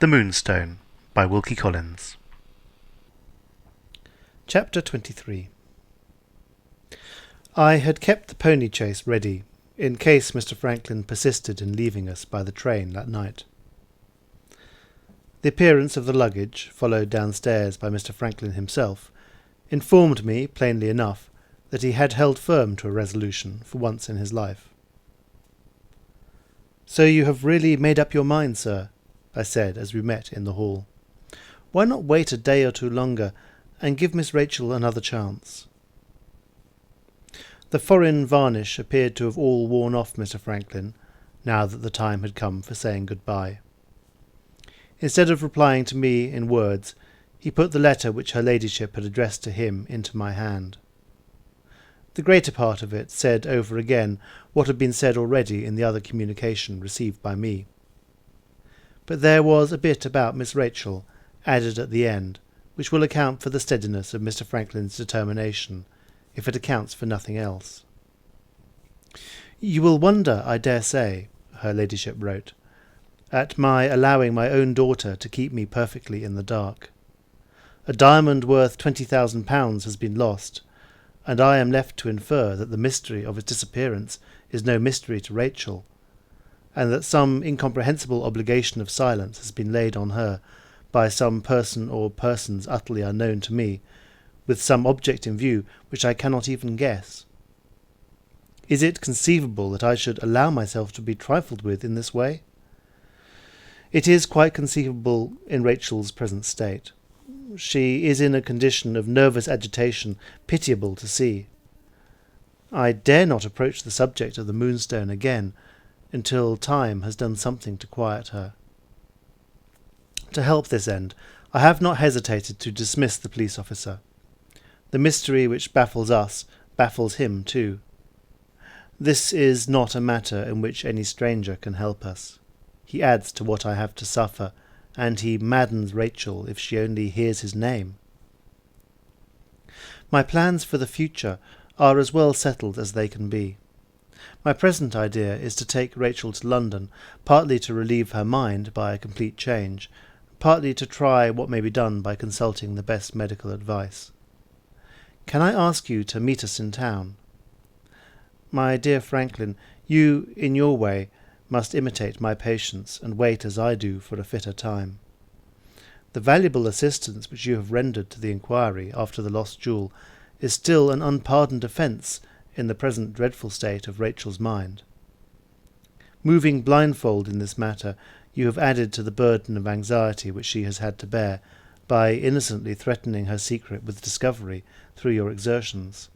The Moonstone by Wilkie Collins. Chapter 23. I had kept the pony chaise ready, in case Mr. Franklin persisted in leaving us by the train that night. The appearance of the luggage, followed downstairs by Mr. Franklin himself, informed me, plainly enough, that he had held firm to a resolution for once in his life. "So you have really made up your mind, sir?" I said as we met in the hall. "Why not wait a day or two longer, and give Miss Rachel another chance?" The foreign varnish appeared to have all worn off Mr. Franklin, now that the time had come for saying good-bye. Instead of replying to me in words, he put the letter which her ladyship had addressed to him into my hand. The greater part of it said over again what had been said already in the other communication received by me. But there was a bit about Miss Rachel, added at the end, which will account for the steadiness of Mr. Franklin's determination, if it accounts for nothing else. "You will wonder, I dare say," her ladyship wrote, "at my allowing my own daughter to keep me perfectly in the dark. A diamond worth £20,000 has been lost, and I am left to infer that the mystery of its disappearance is no mystery to Rachel, and that some incomprehensible obligation of silence has been laid on her by some person or persons utterly unknown to me, with some object in view which I cannot even guess. Is it conceivable that I should allow myself to be trifled with in this way? It is quite conceivable in Rachel's present state. She is in a condition of nervous agitation pitiable to see. I dare not approach the subject of the Moonstone again until time has done something to quiet her. To help this end, I have not hesitated to dismiss the police officer. The mystery which baffles us baffles him too. This is not a matter in which any stranger can help us. He adds to what I have to suffer, and he maddens Rachel if she only hears his name. My plans for the future are as well settled as they can be. My present idea is to take Rachel to London, partly to relieve her mind by a complete change, partly to try what may be done by consulting the best medical advice. Can I ask you to meet us in town? My dear Franklin, you, in your way, must imitate my patience and wait as I do for a fitter time. The valuable assistance which you have rendered to the inquiry after the lost jewel is still an unpardoned offence in the present dreadful state of Rachel's mind. Moving blindfold in this matter, you have added to the burden of anxiety which she has had to bear, by innocently threatening her secret with discovery through your exertions.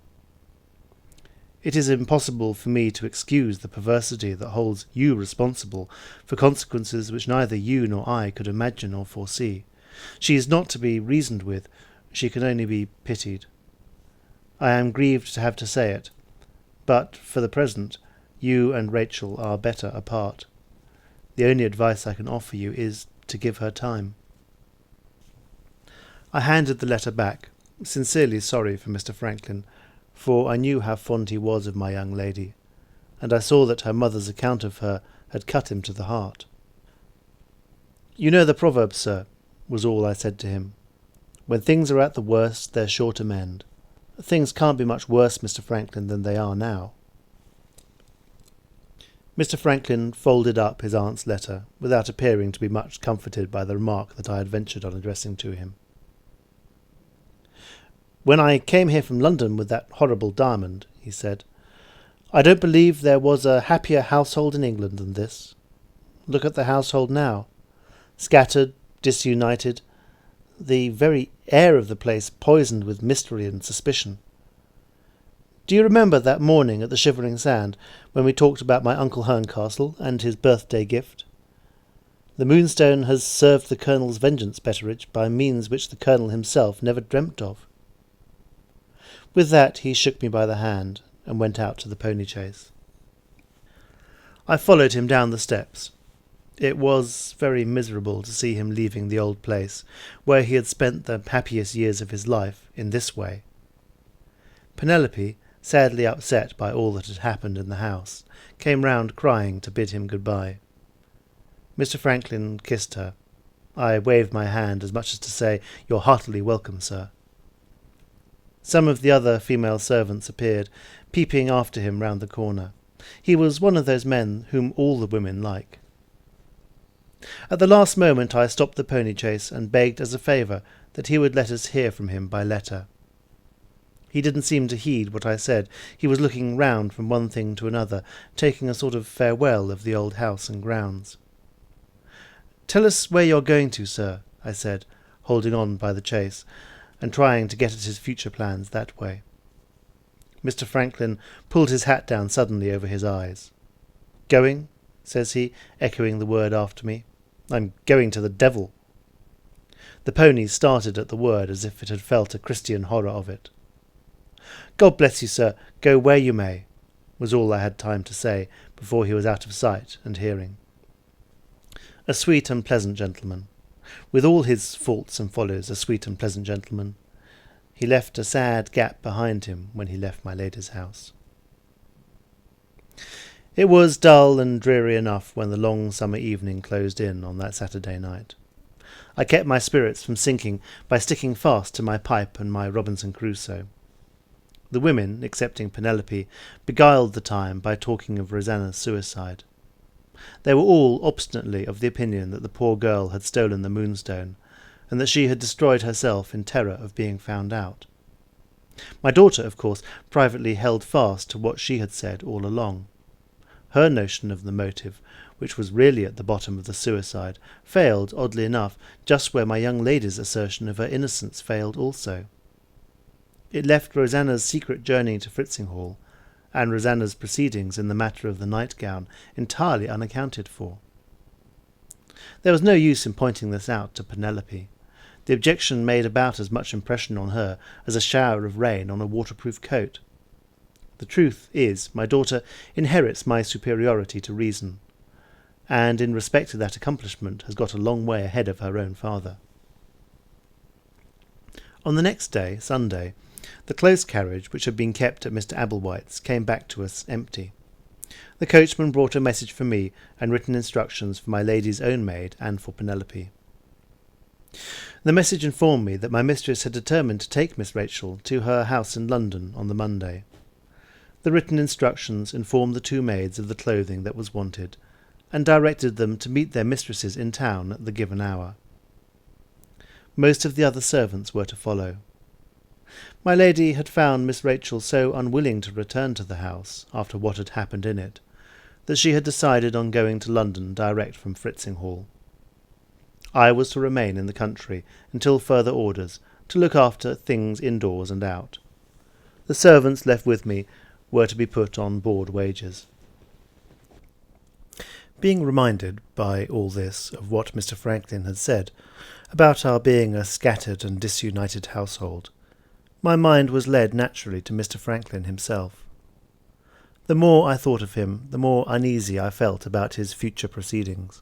It is impossible for me to excuse the perversity that holds you responsible for consequences which neither you nor I could imagine or foresee. She is not to be reasoned with, she can only be pitied. I am grieved to have to say it, but for the present you and Rachel are better apart. The only advice I can offer you is to give her time." I handed the letter back, sincerely sorry for Mr. Franklin, for I knew how fond he was of my young lady, and I saw that her mother's account of her had cut him to the heart. "You know the proverb, sir," was all I said to him. "When things are at the worst, they're sure to mend. Things can't be much worse, Mr. Franklin, than they are now." Mr. Franklin folded up his aunt's letter, without appearing to be much comforted by the remark that I had ventured on addressing to him. "When I came here from London with that horrible diamond," he said, "I don't believe there was a happier household in England than this. Look at the household now. Scattered, disunited, the very air of the place poisoned with mystery and suspicion. Do you remember that morning at the Shivering Sand, when we talked about my Uncle Herncastle and his birthday gift? The Moonstone has served the Colonel's vengeance, Betteridge, by means which the Colonel himself never dreamt of." With that he shook me by the hand, and went out to the pony-chaise. I followed him down the steps. It was very miserable to see him leaving the old place, where he had spent the happiest years of his life, in this way. Penelope, sadly upset by all that had happened in the house, came round crying to bid him good-bye. Mr. Franklin kissed her. I waved my hand as much as to say, "You're heartily welcome, sir." Some of the other female servants appeared, peeping after him round the corner. He was one of those men whom all the women like. At the last moment I stopped the pony chase and begged as a favour that he would let us hear from him by letter. He didn't seem to heed what I said. He was looking round from one thing to another, taking a sort of farewell of the old house and grounds. "Tell us where you're going to, sir," I said, holding on by the chase, and trying to get at his future plans that way. Mr. Franklin pulled his hat down suddenly over his eyes. "Going?" says he, echoing the word after me. "I'm going to the devil." The pony started at the word as if it had felt a Christian horror of it. "God bless you, sir, go where you may," was all I had time to say before he was out of sight and hearing. A sweet and pleasant gentleman. With all his faults and follies, a sweet and pleasant gentleman. He left a sad gap behind him when he left my lady's house. It was dull and dreary enough when the long summer evening closed in on that Saturday night. I kept my spirits from sinking by sticking fast to my pipe and my Robinson Crusoe. The women, excepting Penelope, beguiled the time by talking of Rosanna's suicide. They were all obstinately of the opinion that the poor girl had stolen the Moonstone, and that she had destroyed herself in terror of being found out. My daughter, of course, privately held fast to what she had said all along. Her notion of the motive, which was really at the bottom of the suicide, failed, oddly enough, just where my young lady's assertion of her innocence failed also. It left Rosanna's secret journey to Fritzinghall, and Rosanna's proceedings in the matter of the nightgown, entirely unaccounted for. There was no use in pointing this out to Penelope. The objection made about as much impression on her as a shower of rain on a waterproof coat. The truth is, my daughter inherits my superiority to reason, and in respect to that accomplishment has got a long way ahead of her own father. On the next day, Sunday, the close carriage which had been kept at Mr. Applewhite's came back to us empty. The coachman brought a message for me and written instructions for my lady's own maid and for Penelope. The message informed me that my mistress had determined to take Miss Rachel to her house in London on the Monday. The written instructions informed the two maids of the clothing that was wanted, and directed them to meet their mistresses in town at the given hour. Most of the other servants were to follow. My lady had found Miss Rachel so unwilling to return to the house, after what had happened in it, that she had decided on going to London direct from Fritzinghall. I was to remain in the country until further orders, to look after things indoors and out. The servants left with me were to be put on board wages. Being reminded by all this of what Mr. Franklin had said about our being a scattered and disunited household, my mind was led naturally to Mr. Franklin himself. The more I thought of him, the more uneasy I felt about his future proceedings.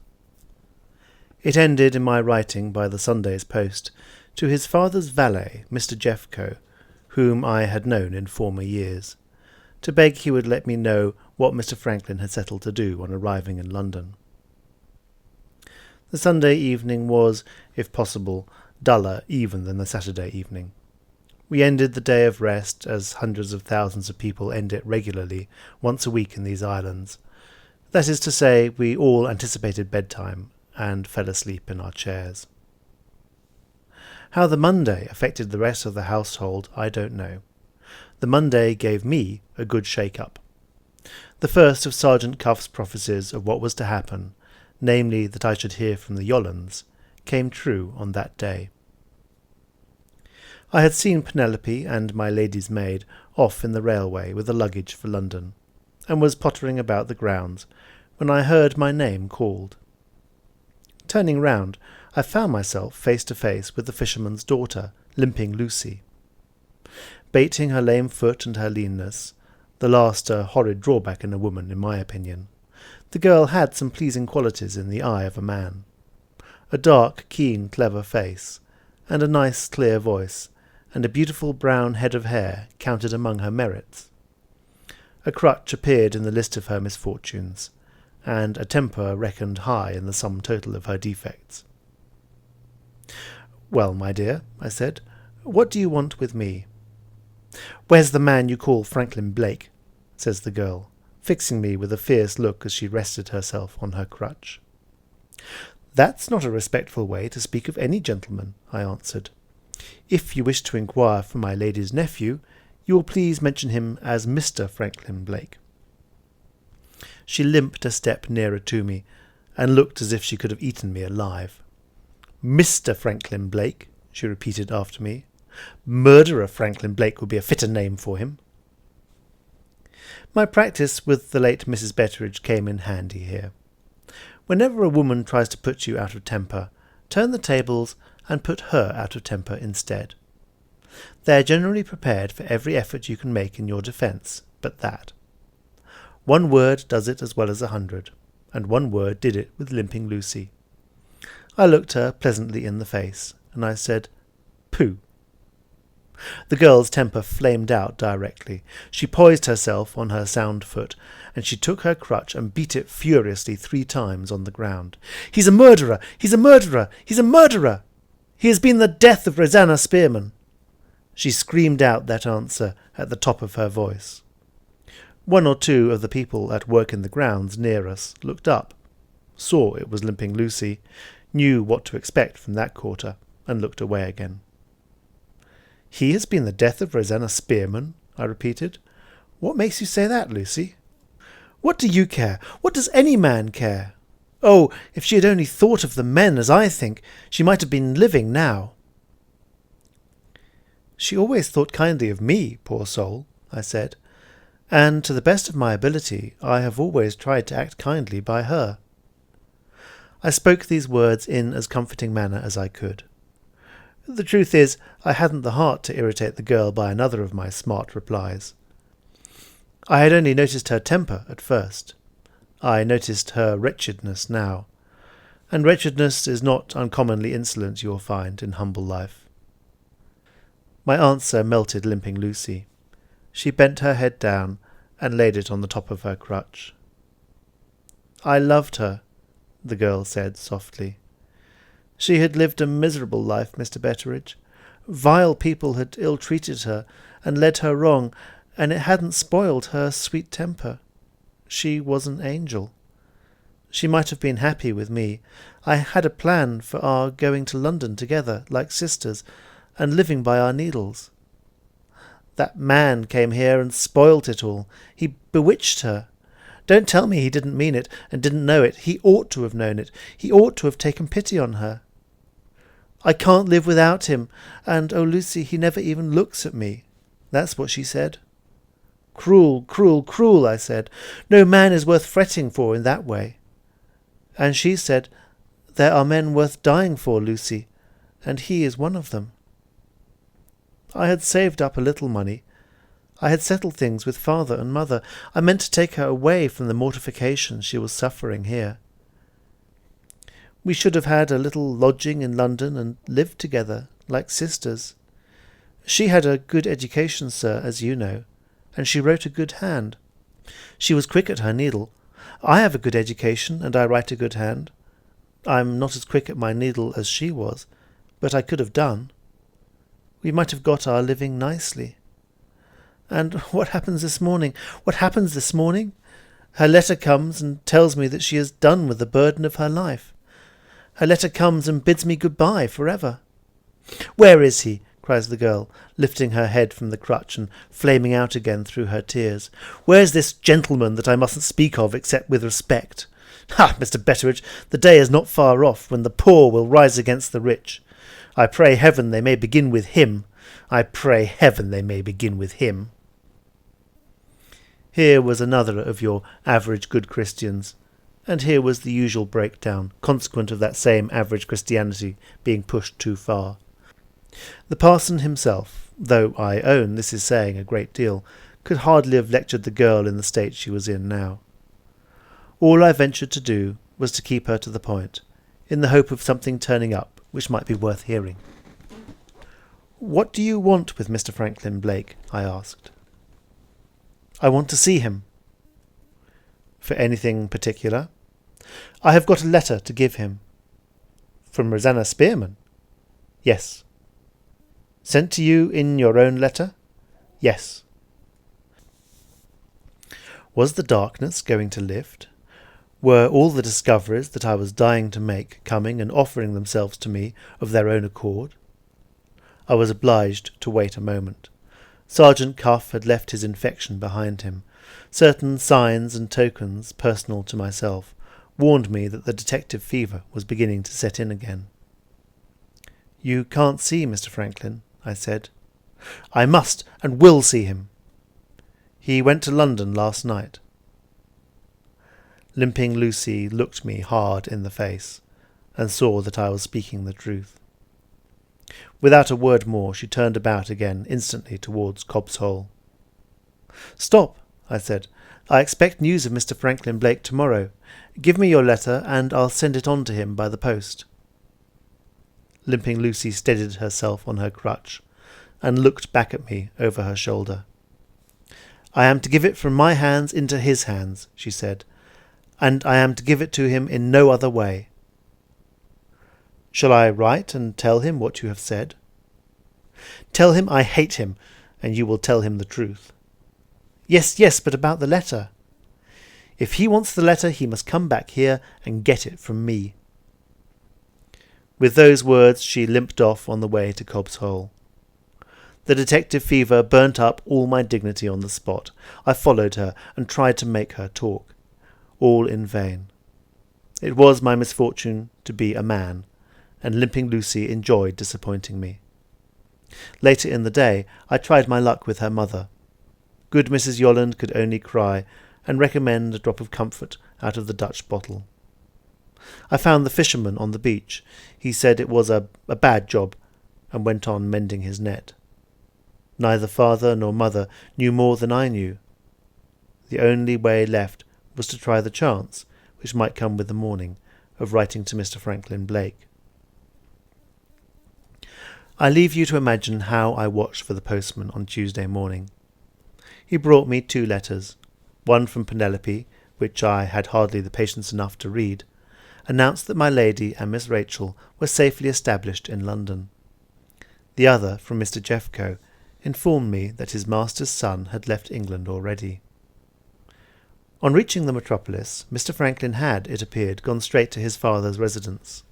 It ended in my writing by the Sunday's post to his father's valet, Mr. Jeffco, whom I had known in former years, to beg he would let me know what Mr. Franklin had settled to do on arriving in London. The Sunday evening was, if possible, duller even than the Saturday evening. We ended the day of rest, as hundreds of thousands of people end it regularly, once a week in these islands. That is to say, we all anticipated bedtime, and fell asleep in our chairs. How the Monday affected the rest of the household, I don't know. The Monday gave me a good shake-up. The first of Sergeant Cuff's prophecies of what was to happen, namely that I should hear from the Yollands, came true on that day. I had seen Penelope and my lady's maid off in the railway with the luggage for London, and was pottering about the grounds, when I heard my name called. Turning round, I found myself face to face with the fisherman's daughter, limping Lucy. Bating her lame foot and her leanness, the last a horrid drawback in a woman, in my opinion, the girl had some pleasing qualities in the eye of a man. A dark, keen, clever face, and a nice, clear voice, and a beautiful brown head of hair counted among her merits. A crutch appeared in the list of her misfortunes, and a temper reckoned high in the sum total of her defects. "Well, my dear," I said, "what do you want with me?" "Where's the man you call Franklin Blake?" says the girl, fixing me with a fierce look as she rested herself on her crutch. "That's not a respectful way to speak of any gentleman," I answered. "If you wish to inquire for my lady's nephew, you will please mention him as Mr. Franklin Blake." She limped a step nearer to me, and looked as if she could have eaten me alive. "Mr. Franklin Blake," she repeated after me. "Murderer Franklin Blake would be a fitter name for him." My practice with the late Mrs. Betteridge came in handy here. Whenever a woman tries to put you out of temper, turn the tables and put her out of temper instead. They are generally prepared for every effort you can make in your defence, but that. One word does it as well as 100, and one word did it with Limping Lucy. I looked her pleasantly in the face, and I said, "Pooh." The girl's temper flamed out directly. She poised herself on her sound foot, and she took her crutch and beat it furiously 3 times on the ground. "He's a murderer! He's a murderer! He's a murderer! He has been the death of Rosanna Spearman!" She screamed out that answer at the top of her voice. 1 or 2 of the people at work in the grounds near us looked up, saw it was Limping Lucy, knew what to expect from that quarter, and looked away again. "He has been the death of Rosanna Spearman?" I repeated. "What makes you say that, Lucy?" "What do you care? What does any man care? Oh, if she had only thought of the men as I think, she might have been living now." "She always thought kindly of me, poor soul," I said, "and to the best of my ability I have always tried to act kindly by her." I spoke these words in as comforting manner as I could. The truth is, I hadn't the heart to irritate the girl by another of my smart replies. I had only noticed her temper at first. I noticed her wretchedness now, and wretchedness is not uncommonly insolent, you will find, in humble life. My answer melted Limping Lucy. She bent her head down and laid it on the top of her crutch. "I loved her," the girl said softly. "She had lived a miserable life, Mr. Betteridge. Vile people had ill-treated her and led her wrong, and it hadn't spoiled her sweet temper. She was an angel. She might have been happy with me. I had a plan for our going to London together, like sisters, and living by our needles. That man came here and spoilt it all. He bewitched her. Don't tell me he didn't mean it and didn't know it. He ought to have known it. He ought to have taken pity on her. I can't live without him, and, oh, Lucy, he never even looks at me. That's what she said. Cruel, cruel, cruel, I said. No man is worth fretting for in that way. And she said, there are men worth dying for, Lucy, and he is one of them. I had saved up a little money. I had settled things with father and mother. I meant to take her away from the mortification she was suffering here. We should have had a little lodging in London and lived together, like sisters. She had a good education, sir, as you know, and she wrote a good hand. She was quick at her needle. I have a good education, and I write a good hand. I'm not as quick at my needle as she was, but I could have done. We might have got our living nicely. And what happens this morning? What happens this morning? Her letter comes and tells me that she is done with the burden of her life. Her letter comes and bids me good-bye forever. Where is he? Cries the girl, lifting her head from the crutch and flaming out again through her tears. Where's this gentleman that I mustn't speak of except with respect? Ha, Mr. Betteridge, the day is not far off when the poor will rise against the rich. I pray heaven they may begin with him. I pray heaven they may begin with him. Here was another of your average good Christians, and here was the usual breakdown, consequent of that same average Christianity being pushed too far. The parson himself, though I own this is saying a great deal, could hardly have lectured the girl in the state she was in now. All I ventured to do was to keep her to the point, in the hope of something turning up which might be worth hearing. "What do you want with Mr. Franklin Blake?" I asked. "I want to see him." "For anything particular?" "I have got a letter to give him." "From Rosanna Spearman?" Yes. Sent to you in your own letter? Yes. Was the darkness going to lift? Were all the discoveries that I was dying to make coming and offering themselves to me of their own accord? I was obliged to wait a moment. Sergeant Cuff had left his infection behind him. Certain signs and tokens, personal to myself, warned me that the detective fever was beginning to set in again. "You can't see Mr. Franklin," I said. "I must and will see him. He went to London last night." Limping Lucy looked me hard in the face, and saw that I was speaking the truth. Without a word more, she turned about again instantly towards Cobb's Hole. "Stop," I said. "I expect news of Mr. Franklin Blake tomorrow. Give me your letter, and I'll send it on to him by the post." Limping Lucy steadied herself on her crutch, and looked back at me over her shoulder. "I am to give it from my hands into his hands," she said, "and I am to give it to him in no other way." "Shall I write and tell him what you have said?" "Tell him I hate him, and you will tell him the truth." "Yes, yes, but about the letter." "If he wants the letter, he must come back here and get it from me." With those words she limped off on the way to Cobb's Hole. The detective fever burnt up all my dignity on the spot. I followed her and tried to make her talk. All in vain. It was my misfortune to be a man, and Limping Lucy enjoyed disappointing me. Later in the day I tried my luck with her mother. Good Mrs. Yolland could only cry and recommend a drop of comfort out of the Dutch bottle. I found the fisherman on the beach. He said it was a bad job, and went on mending his net. Neither father nor mother knew more than I knew. The only way left was to try the chance, which might come with the morning, of writing to Mr. Franklin Blake. I leave you to imagine how I watched for the postman on Tuesday morning. He brought me 2 letters. One from Penelope, which I had hardly the patience enough to read, announced that my lady and Miss Rachel were safely established in London. The other, from Mr. Jeffco, informed me that his master's son had left England already. On reaching the metropolis, Mr. Franklin had, it appeared, gone straight to his father's residence.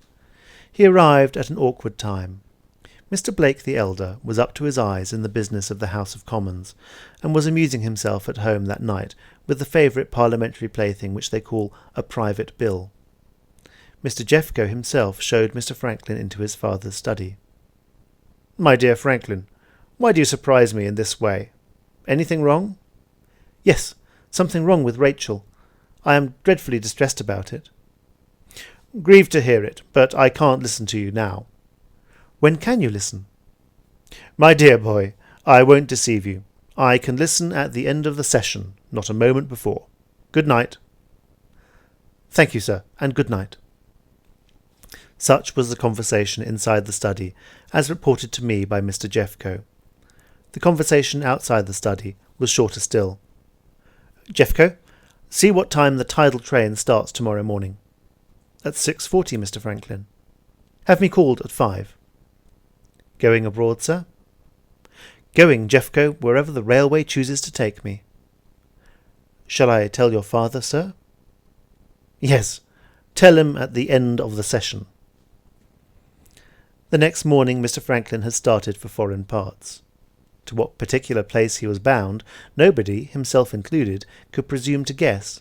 He arrived at an awkward time. Mr. Blake the elder was up to his eyes in the business of the House of Commons, and was amusing himself at home that night with the favourite parliamentary plaything which they call a private bill. Mr. Jeffco himself showed Mr. Franklin into his father's study. "My dear Franklin, why do you surprise me in this way? Anything wrong?" "Yes, something wrong with Rachel. I am dreadfully distressed about it." "Grieved to hear it, but I can't listen to you now." "When can you listen?" "My dear boy, I won't deceive you. I can listen at the end of the session, not a moment before. Good night." "Thank you, sir, and good night." Such was the conversation inside the study, as reported to me by Mr. Jeffco. The conversation outside the study was shorter still. "Jeffco, see what time the tidal train starts tomorrow morning." "At 6:40, Mr. Franklin." "Have me called at 5. "Going abroad, sir?" "Going, Jeffco, wherever the railway chooses to take me." "Shall I tell your father, sir?" "Yes, tell him at the end of the session." The next morning Mr. Franklin had started for foreign parts. To what particular place he was bound, nobody, himself included, could presume to guess.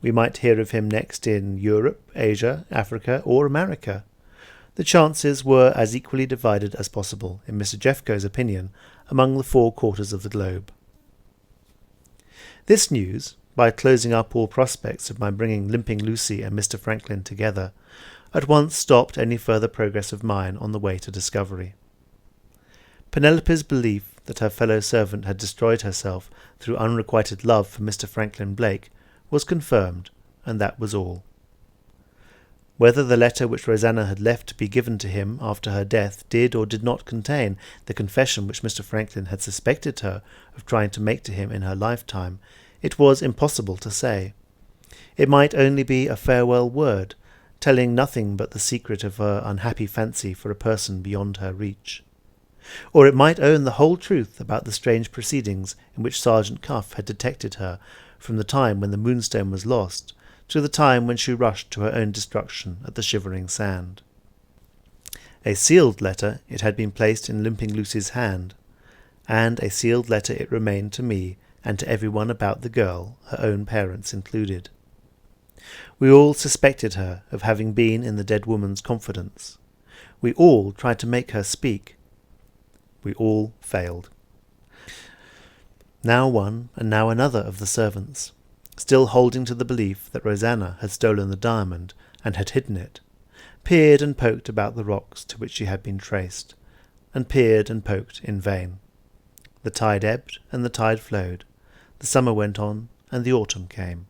We might hear of him next in Europe, Asia, Africa, or America. The chances were as equally divided as possible, in Mr. Jeffco's opinion, among the 4 quarters of the globe. This news, by closing up all prospects of my bringing Limping Lucy and Mr. Franklin together, at once stopped any further progress of mine on the way to discovery. Penelope's belief that her fellow servant had destroyed herself through unrequited love for Mr. Franklin Blake was confirmed, and that was all. Whether the letter which Rosanna had left to be given to him after her death did or did not contain the confession which Mr. Franklin had suspected her of trying to make to him in her lifetime, it was impossible to say. It might only be a farewell word, telling nothing but the secret of her unhappy fancy for a person beyond her reach. Or it might own the whole truth about the strange proceedings in which Sergeant Cuff had detected her from the time when the Moonstone was lost to the time when she rushed to her own destruction at the Shivering Sand. A sealed letter it had been placed in Limping Lucy's hand, and a sealed letter it remained to me and to everyone about the girl, her own parents included. We all suspected her of having been in the dead woman's confidence. We all tried to make her speak. We all failed. Now one and now another of the servants, still holding to the belief that Rosanna had stolen the diamond and had hidden it, peered and poked about the rocks to which she had been traced, and peered and poked in vain. The tide ebbed and the tide flowed, the summer went on and the autumn came,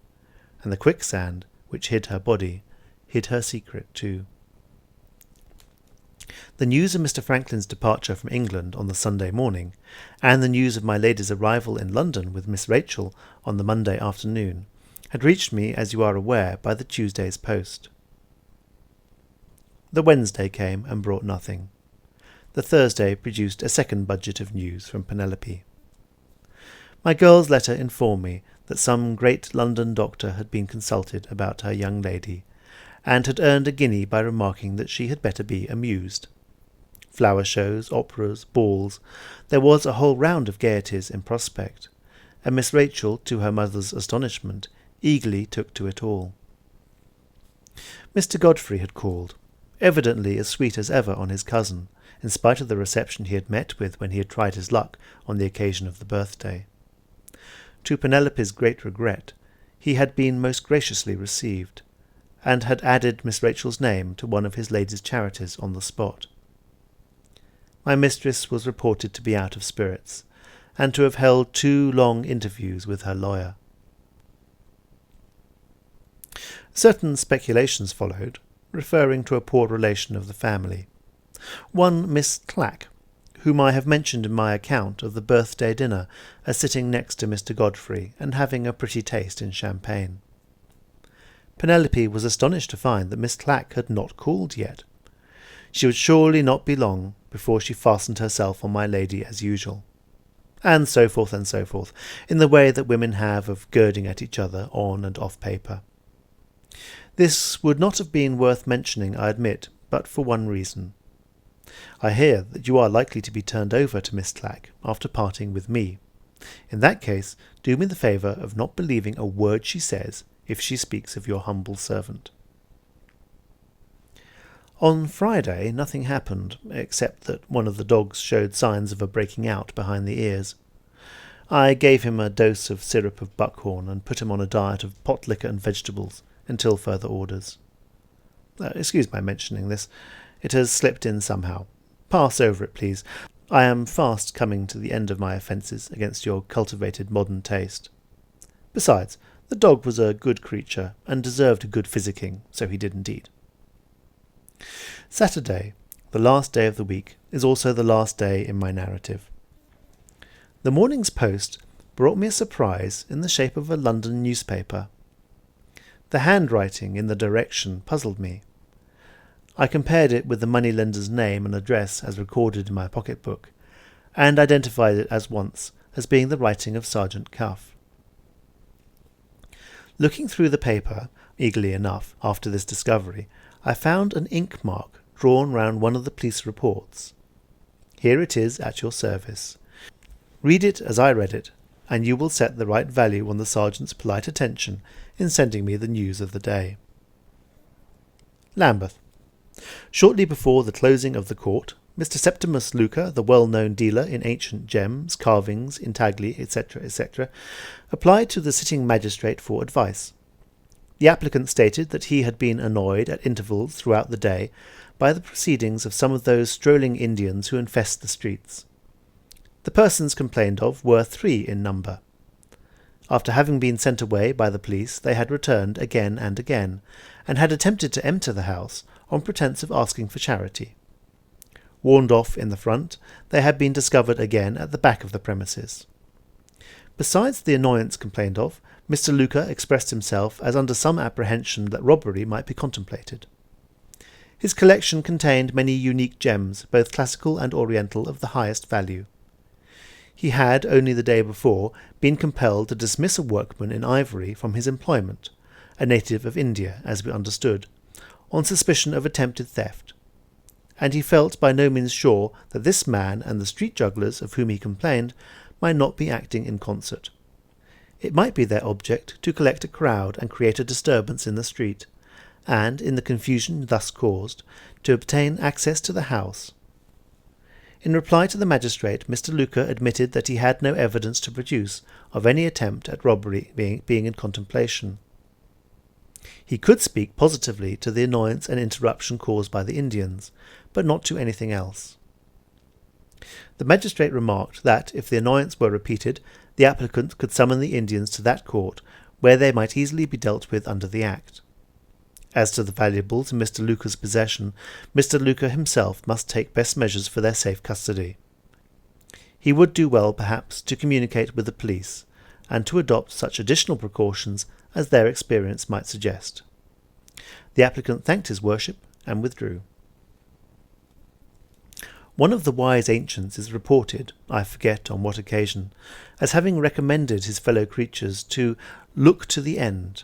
and the quicksand, which hid her body, hid her secret too. The news of Mr. Franklin's departure from England on the Sunday morning, and the news of my lady's arrival in London with Miss Rachel on the Monday afternoon, had reached me, as you are aware, by the Tuesday's post. The Wednesday came and brought nothing. The Thursday produced a second budget of news from Penelope. My girl's letter informed me that some great London doctor had been consulted about her young lady, and had earned a guinea by remarking that she had better be amused. Flower shows, operas, balls, there was a whole round of gaieties in prospect, and Miss Rachel, to her mother's astonishment, eagerly took to it all. Mr. Godfrey had called, evidently as sweet as ever on his cousin, in spite of the reception he had met with when he had tried his luck on the occasion of the birthday. To Penelope's great regret, he had been most graciously received, and had added Miss Rachel's name to one of his lady's charities on the spot. My mistress was reported to be out of spirits, and to have held 2 long interviews with her lawyer. Certain speculations followed, referring to a poor relation of the family, one Miss Clack, whom I have mentioned in my account of the birthday dinner as sitting next to Mr. Godfrey and having a pretty taste in champagne. Penelope was astonished to find that Miss Clack had not called yet. She would surely not be long before she fastened herself on my lady as usual, and so forth, in the way that women have of girding at each other on and off paper. This would not have been worth mentioning, I admit, but for one reason. I hear that you are likely to be turned over to Miss Clack after parting with me. In that case, do me the favour of not believing a word she says if she speaks of your humble servant. On Friday nothing happened, except that one of the dogs showed signs of a breaking out behind the ears. I gave him a dose of syrup of buckhorn and put him on a diet of pot liquor and vegetables until further orders. Excuse my mentioning this. It has slipped in somehow. Pass over it, please. I am fast coming to the end of my offences against your cultivated modern taste. Besides, the dog was a good creature, and deserved a good physicking, so he did indeed. Saturday, the last day of the week, is also the last day in my narrative. The morning's post brought me a surprise in the shape of a London newspaper. The handwriting in the direction puzzled me. I compared it with the moneylender's name and address as recorded in my pocket-book, and identified it at once as being the writing of Sergeant Cuff. Looking through the paper, eagerly enough, after this discovery, I found an ink mark drawn round one of the police reports. Here it is at your service. Read it as I read it, and you will set the right value on the sergeant's polite attention in sending me the news of the day. Lambeth. Shortly before the closing of the court, Mr. Septimus Luca, the well-known dealer in ancient gems, carvings, intagli, etc., applied to the sitting magistrate for advice. The applicant stated that he had been annoyed at intervals throughout the day by the proceedings of some of those strolling Indians who infest the streets. The persons complained of were 3 in number. After having been sent away by the police, they had returned again and again, and had attempted to enter the house on pretence of asking for charity. Warned off in the front, they had been discovered again at the back of the premises. Besides the annoyance complained of, Mr. Luca expressed himself as under some apprehension that robbery might be contemplated. His collection contained many unique gems, both classical and oriental, of the highest value. He had, only the day before, been compelled to dismiss a workman in ivory from his employment, a native of India, as we understood, on suspicion of attempted theft, and he felt by no means sure that this man and the street jugglers of whom he complained might not be acting in concert. It might be their object to collect a crowd and create a disturbance in the street, and, in the confusion thus caused, to obtain access to the house. In reply to the magistrate, Mr. Luca admitted that he had no evidence to produce of any attempt at robbery being in contemplation. He could speak positively to the annoyance and interruption caused by the Indians, but not to anything else. The magistrate remarked that, if the annoyance were repeated, the applicant could summon the Indians to that court, where they might easily be dealt with under the Act. As to the valuables in Mr. Luca's possession, Mr. Luca himself must take best measures for their safe custody. He would do well, perhaps, to communicate with the police, and to adopt such additional precautions as their experience might suggest. The applicant thanked his worship and withdrew. One of the wise ancients is reported, I forget on what occasion, as having recommended his fellow creatures to look to the end.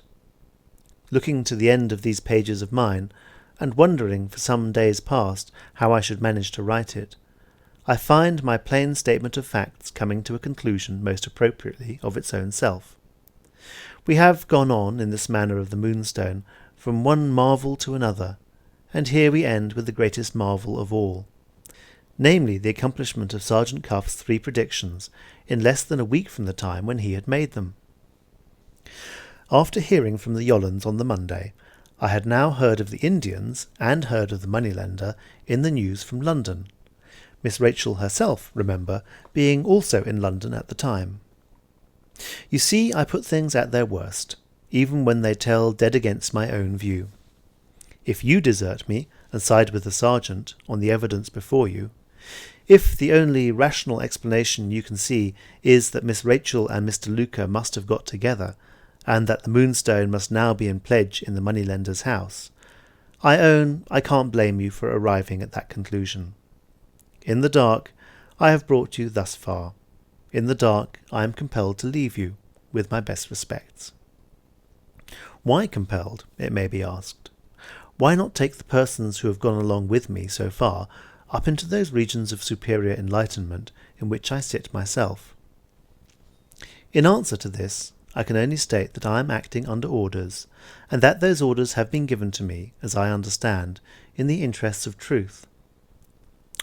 Looking to the end of these pages of mine, and wondering for some days past how I should manage to write it, I find my plain statement of facts coming to a conclusion most appropriately of its own self. We have gone on, in this manner of the Moonstone, from one marvel to another, and here we end with the greatest marvel of all, namely the accomplishment of Sergeant Cuff's 3 predictions in less than a week from the time when he had made them. After hearing from the Yollands on the Monday, I had now heard of the Indians and heard of the moneylender in the news from London, Miss Rachel herself, remember, being also in London at the time. You see, I put things at their worst, even when they tell dead against my own view. If you desert me and side with the sergeant on the evidence before you, if the only rational explanation you can see is that Miss Rachel and Mr. Luca must have got together, and that the Moonstone must now be in pledge in the moneylender's house, I own I can't blame you for arriving at that conclusion. In the dark, I have brought you thus far. In the dark, I am compelled to leave you, with my best respects. Why compelled, it may be asked? Why not take the persons who have gone along with me so far up into those regions of superior enlightenment in which I sit myself? In answer to this, I can only state that I am acting under orders, and that those orders have been given to me, as I understand, in the interests of truth.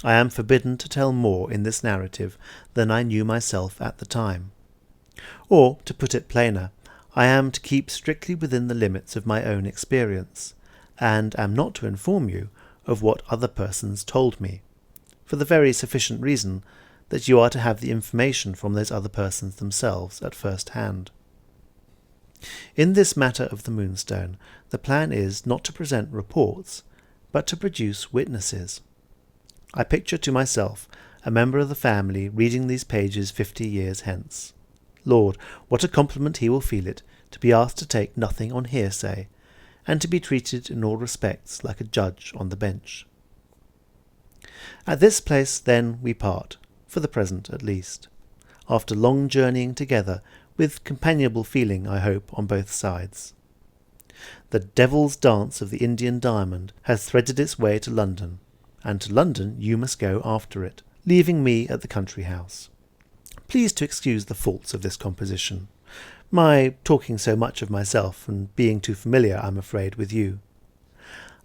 I am forbidden to tell more in this narrative than I knew myself at the time. Or, to put it plainer, I am to keep strictly within the limits of my own experience, and am not to inform you of what other persons told me, for the very sufficient reason that you are to have the information from those other persons themselves at first hand. In this matter of the Moonstone, the plan is not to present reports, but to produce witnesses. I picture to myself a member of the family reading these pages 50 years hence. Lord, what a compliment he will feel it, to be asked to take nothing on hearsay, and to be treated in all respects like a judge on the bench. At this place, then, we part, for the present at least, after long journeying together, with companionable feeling, I hope, on both sides. The devil's dance of the Indian diamond has threaded its way to London, and to London you must go after it, leaving me at the country house. Please to excuse the faults of this composition, my talking so much of myself, and being too familiar, I'm afraid, with you.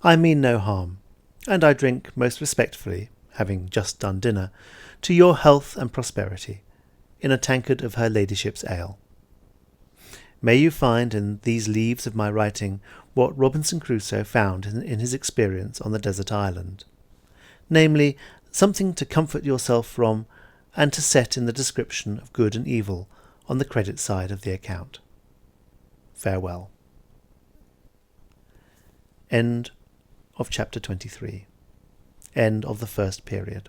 I mean no harm, and I drink most respectfully, having just done dinner, to your health and prosperity, in a tankard of her ladyship's ale. May you find in these leaves of my writing what Robinson Crusoe found in his experience on the desert island, namely, something to comfort yourself from, and to set in the description of good and evil on the credit side of the account. Farewell. End of chapter 23. End of the first period.